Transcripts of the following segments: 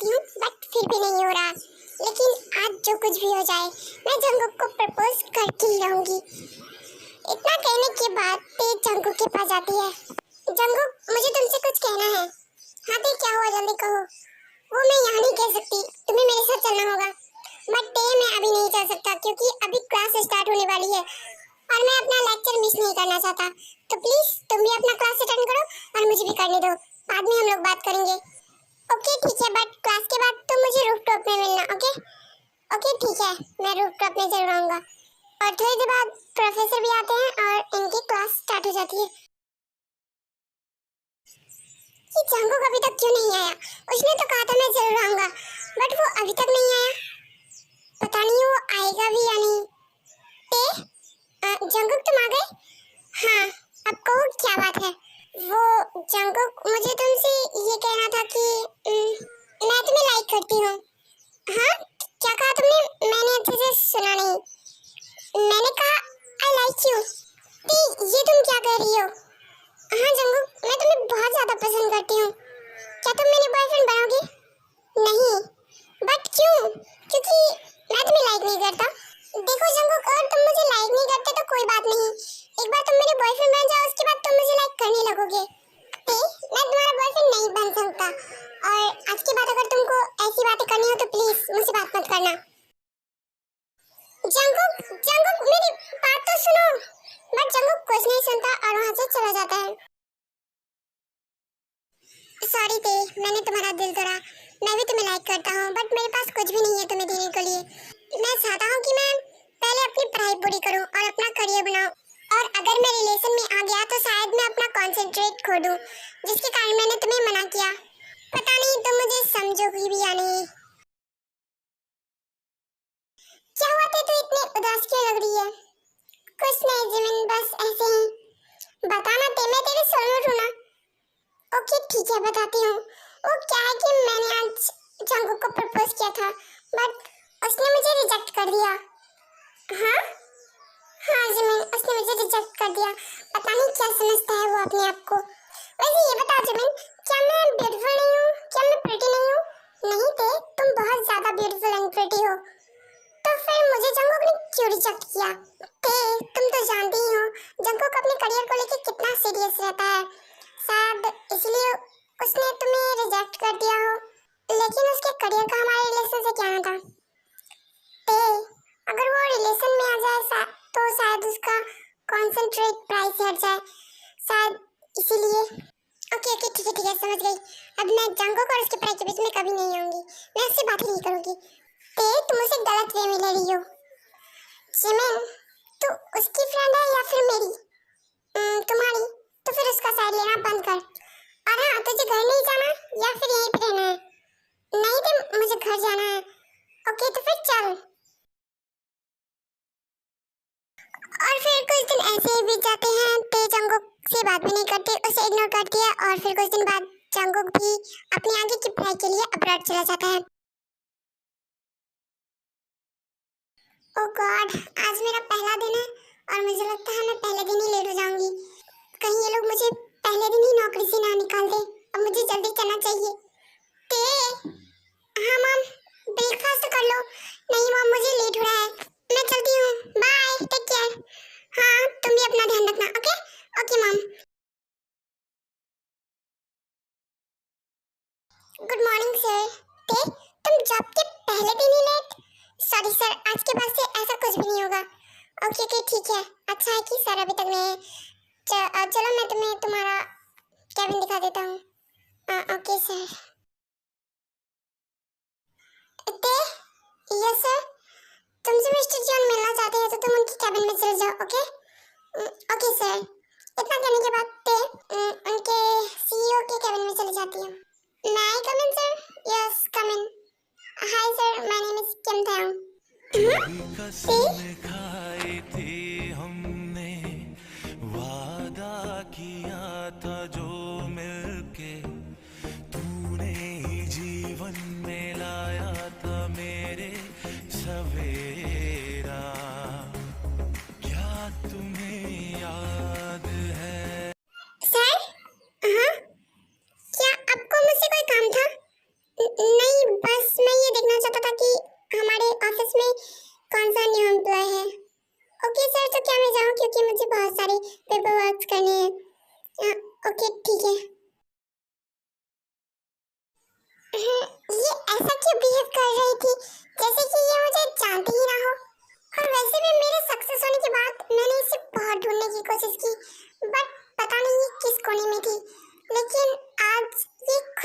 चाहती हूँ बट फिर भी नहीं हो रहा। लेकिन आज जो कुछ भी हो जाए मैं जंगकुक को प्रपोज करके ही रहूंगी। इतना कहने के बाद ते जंगकुक के पास जाती है। जंगकुक, मुझे तुमसे कुछ कहना है। हाँ ते, क्या हुआ, जल्दी कहो। वो मैं यहाँ नहीं कह सकती, तुम्हें मेरे साथ चलना होगा। बट ते, मैं अभी नहीं चल सकता क्योंकि अभी क्लास स्टार्ट होने वाली है और मैं अपना लेक्चर मिस नहीं करना चाहता। तो प्लीज तुम भी अपना क्लास अटेंड करो और मुझे भी करने दो, बाद में हम लोग बात करेंगे। ओके ठीक है, बट क्लास के बाद तो मुझे रूफटॉप में मिलना। ओके ओके ठीक है, मैं रूफटॉप में जरूर आऊंगा। और थोड़ी देर बाद प्रोफेसर भी आते हैं और इनकी क्लास स्टार्ट हो जाती है। ये जंगकुक अभी तक क्यों नहीं आया? उसने तो कहा था मैं जरूर आऊंगा, बट वो अभी तक नहीं आया। पता नहीं वो आएगा भी या नहीं। जंगकुक तुम आ गए? हाँ, अब कहो क्या बात है। वो जंगकुक, मुझे तुमसे ये कहना था कि मैं तुम्हें लाइक करती हूँ। हाँ, क्या कहा तुमने? मैंने अच्छे से सुना नहीं। मैंने कहा आई लाइक यू। ये तुम क्या कह रही हो? हाँ जंगकुक, मैं तुम्हें बहुत ज्यादा पसंद करती हूँ। क्या तुम मेरी बॉयफ्रेंड बनोगी? नहीं। बट क्यों? क्योंकि मैं तुम्हें लाइक नहीं करता। देखो जंगकुक, अगर तुम मुझे लाइक नहीं करते तो कोई बात नहीं, एक बार तुम मेरे बॉयफ्रेंड बन जाओ, उसके बाद तुम मुझे लाइक करने लगोगे। मैं तुम्हारा बॉयफ्रेंड नहीं बन सकता, और आज के बाद अगर तुमको ऐसी बातें करनी हो तो प्लीज मुझसे बात मत करना। जंगकुक, जंगकुक मेरी बात तो सुनो। बट जंगकुक कुछ नहीं सुनता और वहां से चला जाता है। सॉरी ते, मैंने तुम्हारा दिल तोड़ा। मैं भी तुम्हें लाइक करता हूँ बट मेरे पास कुछ भी नहीं है तुम्हें देने के लिए। मैं चाहता हूँ कि मैं पहले अपनी पढ़ाई पूरी करूँ और अपना करियर बनाऊँ, और अगर मैं रिलेशन में आ गया तो शायद मैं अपना कंसंट्रेट खो दूँ, जिसके कारण मैंने तुम्हें मना किया। पता नहीं तुम मुझे समझोगी भी या नहीं। क्या हुआ ते, तू इतनी उदास क्यों लग रही है? कुछ नहीं जिमिन, बस ऐसे ही। बताना ते, मैं तेरे सोलमेट हूँ ना। ओके ठीक है, बताती हूँ। वो क्या है कि मैंने आज जंगकुक को प्रपोज किया था बट उसने मुझे रिजेक्ट कर दिया। हाँ हाँ जिमिन, उसने मुझे रिजेक्ट कर दिया। पता नहीं क्या समझता है वो अपने आप को। वैसे ये बता जिमिन, क्या मैं ब्यूटीफुल नहीं हूँ? क्या मैं प्रिटी नहीं हूँ? नहीं थे, तुम बहुत ज्यादा ब्यूटीफुल एंड प्रिटी हो। तो फिर मुझे जंगकुक ने क्यों रिजेक्ट किया? थे, तुम तो जानती ही हो जंगकुक अपने करियर को लेकर कितना सीरियस रहता है, शायद इसलिए उसने तुम्हें रिजेक्ट कर दिया हो। लेकिन उसके करियर का हमारे रिलेशन से क्या नाता? ते, अगर वो रिलेशन में आ जाए तो शायद उसका कॉन्सेंट्रेट प्राइस हट जाए, शायद इसीलिए। ओके ओके ठीक है समझ गई। अब मैं जंगकुक और उसके पढ़ाई के बीच में कभी नहीं आऊंगी, मैं उससे बात ही नहीं करूंगी। ते, तुम उसे गलत वे में ले रही हो। जिमिन, तू उसकी फ्रेंड है या फिर मेरी? तुम्हारी। तो फिर उसका साइड लेना बंद कर। और हाँ, तुझे घर नहीं जाना या फिर यहीं पे रहना है? नहीं तो मुझे घर जाना है। ओके तो फिर चल। और फिर कुछ दिन ऐसे ही बीत जाते हैं। ते जंगकुक से बात भी नहीं करती, उसे इग्नोर करती है, और फिर कुछ दिन बाद जंगकुक भी अपनी आगे की पढ़ाई के लिए अब्रॉड चला जाता है। ओह गॉड, आज मेरा पहला दिन है और मुझे लगता है मैं पहले दिन ही लेट हो जाऊंगी। कहीं ये लोग मुझे पहले दिन ही नौकरी से ना निकाल दे। अब मुझे जल्दी करना चाहिए। ते, हाँ मॉम, ब्रेकफास्ट कर लो। नहीं मॉम, मुझे लेट हो रहा है, मैं चलती हूँ। Bye, take care. हाँ, तुम भी अपना ध्यान रखना। Okay okay mom. Good morning sir. ते, तुम जॉब के पहले दिन ही लेट? सॉरी सर, आज के बाद से ऐसा कुछ भी नहीं होगा। ओके ओके ठीक है, अच्छा है कि सर अभी तक नहीं है। चलो मैं तुम्हें तुम्हारा केबिन दिखा देता हूँ। Okay sir. ते, यस सर। तुमसे मिस्टर जॉन मिलना चाहते हैं तो तुम उनकी कैबिन में चले जाओ। Okay okay sir. इतना कहने के बाद ते उनके सीईओ के कैबिन में चली जाती है। मैं I come in sir? Yes come in. Hi sir, my name is Kim Thang. कसम खाई थी हमने, वादा किया था जो मिलके, तूने ही जीवन में लाया था मेरे सवेरा। क्या तुम्हें याद है? सर, हाँ, क्या आपको मुझसे कोई काम था? नहीं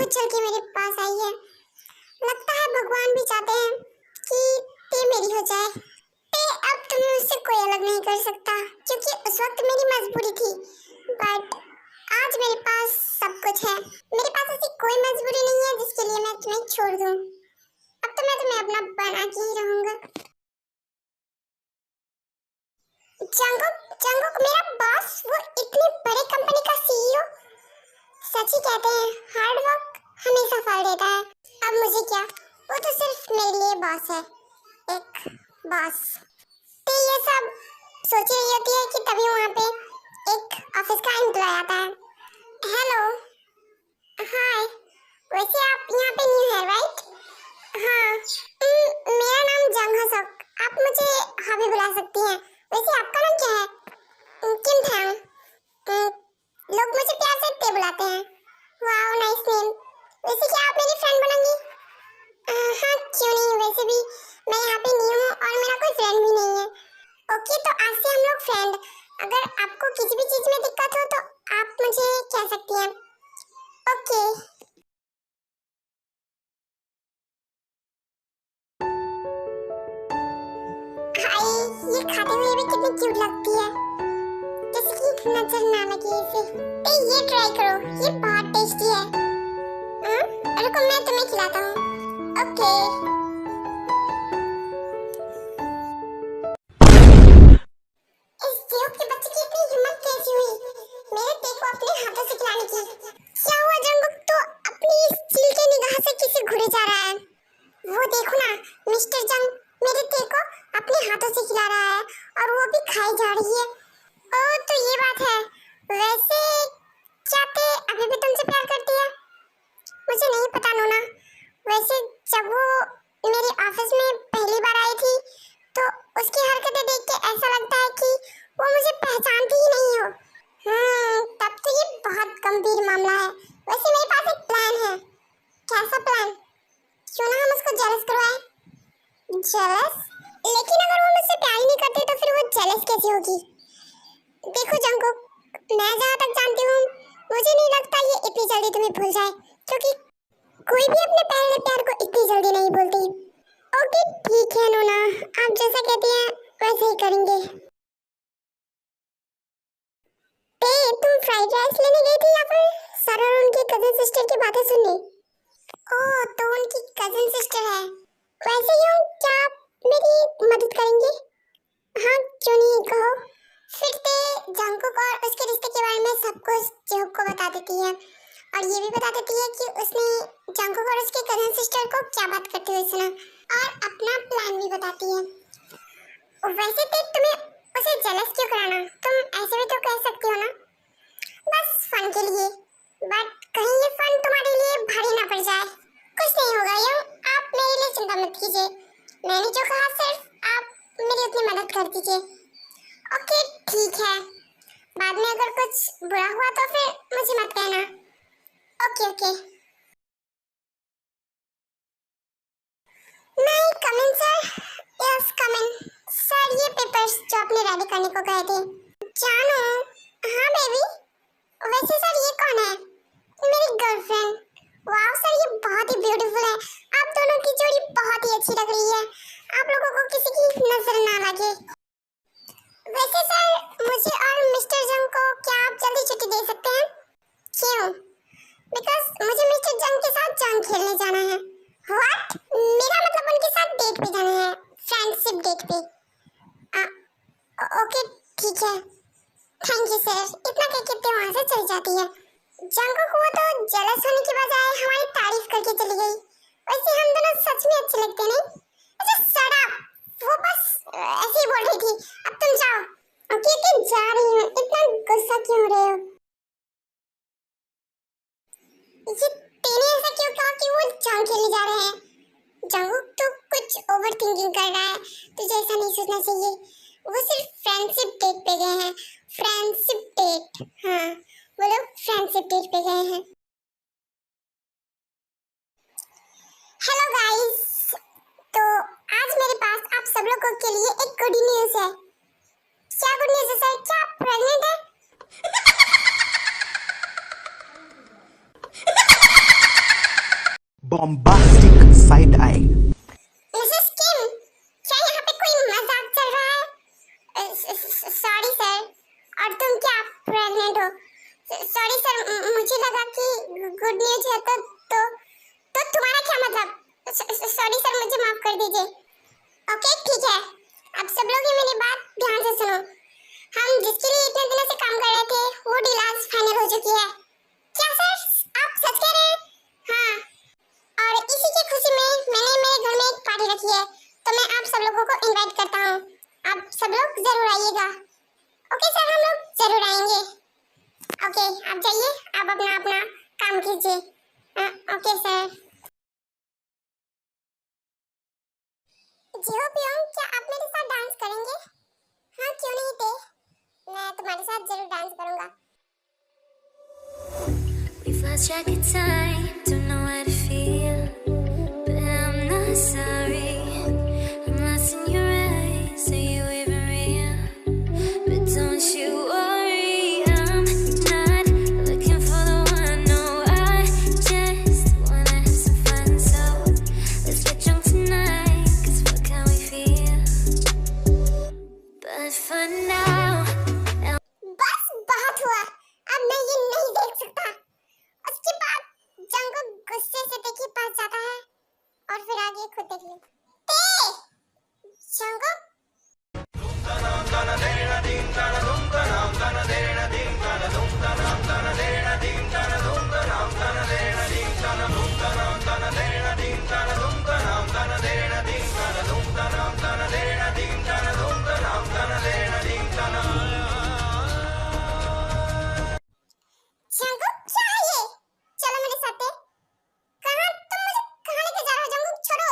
खुद चल के मेरे पास आई है। लगता है भगवान भी चाहते हैं कि ते मेरी हो जाए। ते अब तुम्हें उससे कोई अलग नहीं कर सकता, क्योंकि उस वक्त मेरी मजबूरी थी, बट आज मेरे पास सब कुछ है। मेरे पास ऐसी कोई मजबूरी नहीं है जिसके लिए मैं तुम्हें छोड़ दूं। अब तो मैं तुम्हें अपना बना के ही रहूंगा। जंगुक जंगुक मेरा बॉस, वो इतनी बड़ी कंपनी का सीईओ। सच ही कहते हैं हार्ड वर्क हमेशा फल देता है। अब मुझे क्या, वो तो सिर्फ मेरे लिए बॉस है, एक बॉस। तो ये सब सोच रही होती है कि तभी वहाँ पे एक ऑफिस का एम्प्लॉय आता है। हेलो, हाय, वैसे आप यहाँ पे न्यू है राइट? हाँ, मेरा नाम जंग हसक, आप मुझे हॉबी बुला सकती हैं। वैसे आपका नाम क्या है? किम थांग, लोग मुझे प्यार से ते बुलाते हैं। Wow nice name. वैसे क्या आप मेरी फ्रेंड बनेंगी? हाँ क्यों नहीं, वैसे भी मैं यहाँ पे न्यू हूँ और मेरा कोई फ्रेंड भी नहीं है। ओके, तो आज से हम लोग फ्रेंड। अगर आपको किसी भी चीज में दिक्कत हो तो आप मुझे कह सकती हैं। ओके। हाय, ये खाते हुए भी कितनी क्यूट लगती है, जैसे कि नजर ना लगे इसे। ये ट्राई करो, ये बहुत टेस्टी है। रुको मैं तुम्हें खिलाता हूँ। ओके। इस देव के बच्चे की इतनी हिम्मत कैसी हुई मेरे ते को अपने हाथों से खिलाने की? क्या हुआ जंगुक, तो अपनी इस चिल के निगाह से किसे घूरे जा रहा है? वो देखो ना, मिस्टर जंग मेरे ते को अपने हाथों से खिला रहा है और वो भी खाई जा रही है। ओह, तो ये बात है। वैसे क्या ते अभी भी तुमसे प्यार करती है? मुझे नहीं पता नोना। वैसे जब वो मेरे ऑफिस में पहली बार आई थी तो उसकी हरकतें देख के ऐसा लगता है कि वो मुझे पहचानती ही नहीं हो। तब तो ये बहुत गंभीर मामला है। वैसे मेरे पास एक प्लान है। कैसा प्लान? क्यों ना हम उसको जेलस करवाएं? जेलस? लेकिन अगर वो मुझसे प्यार ही नहीं करती तो फिर वो जेलस कैसे होगी? देखो जंगुक, मैं जहाँ तक जानती हूँ मुझे नहीं लगता ये इतनी जल्दी तुम्हें भूल जाए, क्योंकि कोई भी अपने पहले प्यार को इतनी जल्दी नहीं भूलती। ओके ठीक है नोना, आप जैसा कहती हैं वैसे ही करेंगे। तुम फ्राइड राइस लेने गई थी या फिर सर और उनकी कजिन सिस्टर की बातें सुनने? ओह, तो उनकी कजिन सिस्टर है। वैसे यूँ क्या आप मेरी मदद करेंगे? हाँ क्यों नहीं, कहो। फिर ते जंगुक और उसके रिश्ते के बारे में सब कुछ जेहूक को बता देती है और ये भी बता देती है कि उसने जंगुक और उसके कजिन सिस्टर को क्या बात करते हुए सुना, और अपना प्लान भी बताती है। वैसे ते तुम्हें उसे जेलस क्यों कराना? तुम ऐसे भी तो कह सकती हो ना, बस फन के लिए। बट कहीं ये फन तुम्हारे लिए भारी ना पड़ जाए। कुछ नहीं होगा यूँ, आप मेरे लिए चिंता मत कीजिए। मैंने जो कहा सिर्फ आप मेरी उतनी मदद कर दीजिए। ओके ठीक है, बाद में अगर कुछ बुरा हुआ तो फिर मुझे मत कहना। Okay okay. मैं कम in sir? Yes come in sir. ये पेपर्स जो आपने रेडी करने को कहे थे। जानू? हाँ बेबी। वैसे सर ये कौन है? मेरी गर्लफ्रेंड। वाह सर, ये बहुत ही ब्यूटीफुल है। आप दोनों की जोड़ी बहुत ही अच्छी लग रही है। आप लोगों को किसी की नजर ना लगे। वैसे सर मुझे और मिस्टर जंग को क्या आप जल्दी छुट्टी दे सकते हैं? क्यों? बिकॉज मुझे मिस्टर जंग के साथ जंग खेलने जाना है। व्हाट? मेरा मतलब उनके साथ डेट पे जाना है, फ्रेंडशिप डेट पे। ओके ठीक है, थैंक यू सर। इतना कह के ते वहाँ से चली जाती है। जंगुक वो तो जेलस होने की बजाय हमारी तारीफ करके चली गई। वैसे हम दोनों सच में अच्छे लगते नहीं? अच्छा शट अप, वो बस ऐसे ही बोल रही थी। अब तुम जाओ। ओके ओके जा रही हूँ। इतना गुस्सा क्यों हो रहे हो? ये तेने ऐसा क्यों कहा कि वो जंग खेलने जा रहे हैं? जंगुक तो कुछ ओवर थिंकिंग कर रहा है, तुझे ऐसा नहीं सोचना चाहिए। वो सिर्फ फ्रेंडशिप डेट पे गए हैं। Friendship date? हाँ, वो लोग फ्रेंडशिप डेट पे गए हैं। हेलो गाइस, तो आज मेरे पास आप सब लोगों के लिए एक गुड न्यूज़ है। क्या गुड न्यूज़ है सर? क्या आप प्रेग्नेंट हैं? bombastic side eye. मिसेस किम, क्या यहाँ पे कोई मजाक चल रहा है? सॉरी सर, और तुम क्या प्रेग्नेंट हो? सॉरी सर, मुझे लगा कि गुड न्यूज है तो तुम्हारा क्या मतलब? सॉरी सर, मुझे माफ कर दीजिए। ओके ठीक है, अब सब लोग ही मेरी बात ध्यान से सुनो। हम जिसके लिए इतने दिनों से काम कर रहे थे वो डील आज फाइनल हो चुकी है। क्या सर, आप सच कह रहे हैं? हाँ, और इसी की खुशी में मैंने मेरे घर में एक पार्टी रखी है, तो मैं आप सब लोगों को इनवाइट करता हूँ। आप सब लोग जरूर आइएगा। ओके सर, हम लोग जरूर आएंगे। ओके, आप जाइए, आप अपना अपना काम कीजिए। Okay sir. जियो पियोंग, क्या आप मेरे साथ डांस करेंगे? हाँ क्यों नहीं थे, मैं तुम्हारे साथ जरूर डांस करूंगा। We've lost track of time, don't know how to feel, but I'm not sorry. I'm lost in your eyes, are you even real? But don't you worry, I'm not looking for the one, no, I just wanna have some fun, so let's get drunk tonight, 'cause fuck how we feel, but for now, बस बहुत हुआ, अब मैं ये नहीं देख सकता। उसके बाद जंगल गुस्से से ते के पास जाता है और फिर आगे खुद देख ले। ते जंगल जंगल क्या है ये? चलो मेरे साथ। कहाँ तुम मुझे कहाँ लेके जा रहे हो? जंगल छोड़ो,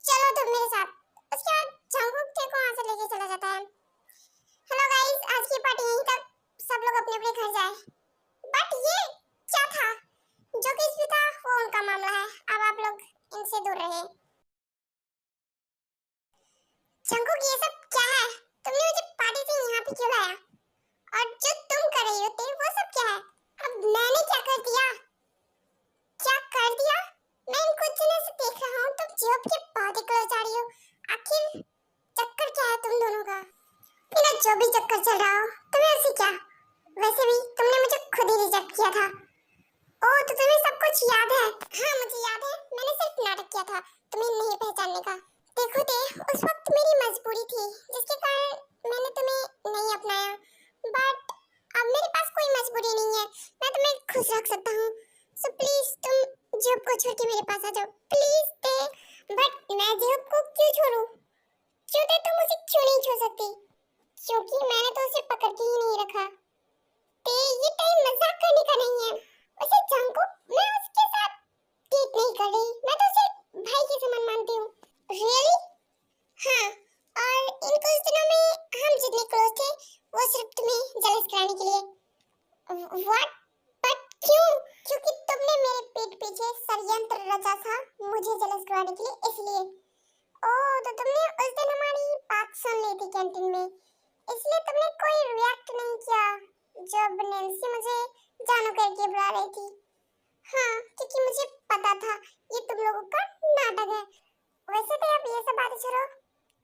चलो तुम मेरे साथ। उसके बाद जंगल ते को वहाँ से लेके चला जाता है। हेलो गाइस, आज की पार्टी यहीं तक, सब लोग अपने अपने घर जाए। बट ये क्या था? जो कुछ भी था वो उनका मामला है, अब आप लोग इनसे दूर रहे। जंगल ये सब क्या है? तुमने मुझे पार्टी से यहाँ पे क्यों लाया? और जो तुम कर रही हो ते वो सब क्या है? अब मैंने क्या कर दिया? क्या कर दिया? मैं इन कुछ दिनों से देख रहा हूँ तुम जॉब के बहुत ही क्लोज जा रही हो। आखिर चक्कर क्या है तुम दोनों का? बिना जो भी चक्कर चल रहा हो, तुम्हें उससे क्या? वैसे भी तुमने मुझे खुद ही रिजेक्ट किया था। ओह, तो तुम्हें सब कुछ याद है? हाँ मुझे याद है, मैंने सिर्फ नाटक किया था तुम्हें नहीं पहचानने का। देखो ते, उस वक्त मेरी मजबूरी थी जिसके कारण मैंने तुम्हें नहीं अपनाया। बट अब मेरे पास कोई मजबूरी नहीं है, मैं तुम्हें खुश रख सकता हूँ। सो प्लीज तुम जॉब को छोड़ के मेरे पास आ जाओ, प्लीज ते। बट मैं जॉब को क्यों छोड़ूं? क्यों ते, तुम उसे क्यों नहीं छोड़ सकती? क्योंकि मैंने तो उसे पकड़ के ही नहीं रखा। ते, ये टाइम मजाक करने का नहीं है। उसे जंगो, मैं उसके साथ डेट नहीं कर रही, मैं तो उसे भाई के समान मानती हूँ। रियली? हाँ, और इन कुछ दिनों में हम जितने क्लोज थे वो सिर्फ तुम्हें जेलस कराने के लिए। व्हाट? बट क्यों? क्योंकि तुमने मेरे पीठ पीछे षड्यंत्र रचा था मुझे जेलस कराने के लिए, इसलिए। ओह, तो तुमने उस दिन हमारी बात सुन ली थी कैंटीन में, इसलिए तुमने कोई रिएक्ट नहीं किया जब नैन्सी मुझे जानू करके बुला रही थी। हाँ, क्योंकि मुझे पता था ये तुम लोगों का नाटक है। वैसे तो अब ये सब बातें छोड़ो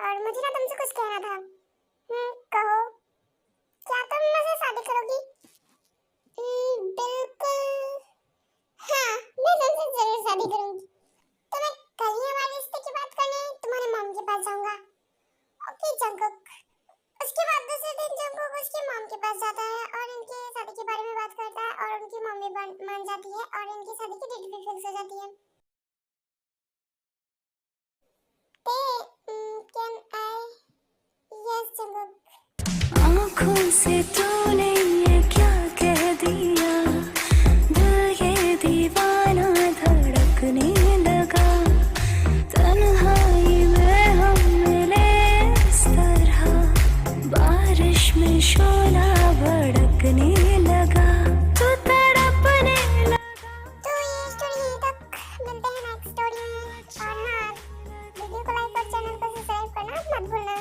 और मुझे ना तुमसे कुछ कहना था। कहो, क्या तुम मुझसे शादी करोगी? बिल्कुल हाँ, मैं तुमसे जरूर शादी करूंगी। तो मैं कल ही हमारे रिश्ते की बात करने तुम्हारे मॉम के पास जाऊंगा। ओके जंगुक। उसके बाद दूसरे दिन जंगुक उसके मॉम के पास जाता है और इनके शादी के बारे में बात करता है और उनकी मम्मी मान जाती है और इनकी शादी की डेट भी फिक्स हो जाती है। Can I? यस जंगुक। आँखों से तूने ये क्या कह दिया, दिल ये दीवाना धड़कने लगा, तन्हाई में हम मिले इस तरह, बारिश में शोला भड़कने लगा, तू तड़पने लगा। तो ये स्टोरी यहीं तक, मिलते हैं नेक्स्ट स्टोरी में। और हाँ, वीडियो को लाइक और चैनल को सब्सक्राइब करना मत भूलना।